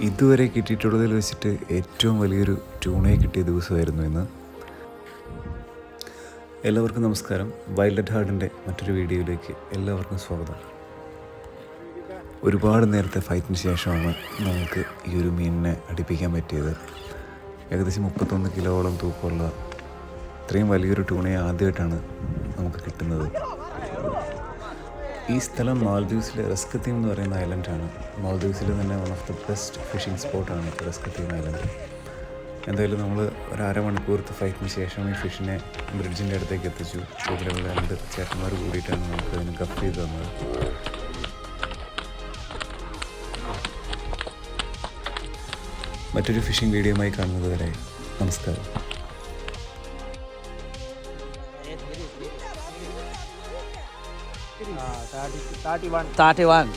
ഇതുവരെ കിട്ടിയിട്ടുള്ളതിൽ വെച്ചിട്ട് ഏറ്റവും വലിയൊരു ട്യൂണയെ കിട്ടിയ ദിവസമായിരുന്നു ഇന്ന്. എല്ലാവർക്കും നമസ്കാരം. വൈൽഡ് അറ്റ് ഹാർട്ടിൻ്റെ മറ്റൊരു വീഡിയോയിലേക്ക് എല്ലാവർക്കും സ്വാഗതം. ഒരുപാട് നേരത്തെ ഫൈറ്റിന് ശേഷമാണ് നമുക്ക് ഈ ഒരു മീനിനെ അടുപ്പിക്കാൻ പറ്റിയത്. ഏകദേശം 31 കിലോയോളം തൂക്കമുള്ള ഇത്രയും വലിയൊരു ട്യൂണയെ ആദ്യമായിട്ടാണ് നമുക്ക് കിട്ടുന്നത്. ഈ സ്ഥലം മാൽദീവ്സിലെ റസ്കത്തീം എന്ന് പറയുന്ന ഐലൻഡാണ്. മാൽദീവ്സിൽ തന്നെ one of the best fishing സ്പോട്ടാണ് റസ്കത്തീം ഐലൻഡ്. എന്തായാലും നമ്മൾ ഒരു അരമണിക്കൂറത്തെ ഫൈറ്റിന് ശേഷം ഈ ഫിഷിനെ ബ്രിഡ്ജിൻ്റെ അടുത്തേക്ക് എത്തിച്ചു. ഇവിടെയുള്ള 2 ചേട്ടന്മാർ കൂടിയിട്ടാണ് നമുക്ക് അതിന് ഗഫ് ചെയ്ത് തന്നത്. മറ്റൊരു ഫിഷിംഗ് വീഡിയോയുമായി കാണുന്നത് വരെ നമസ്കാരം. 31.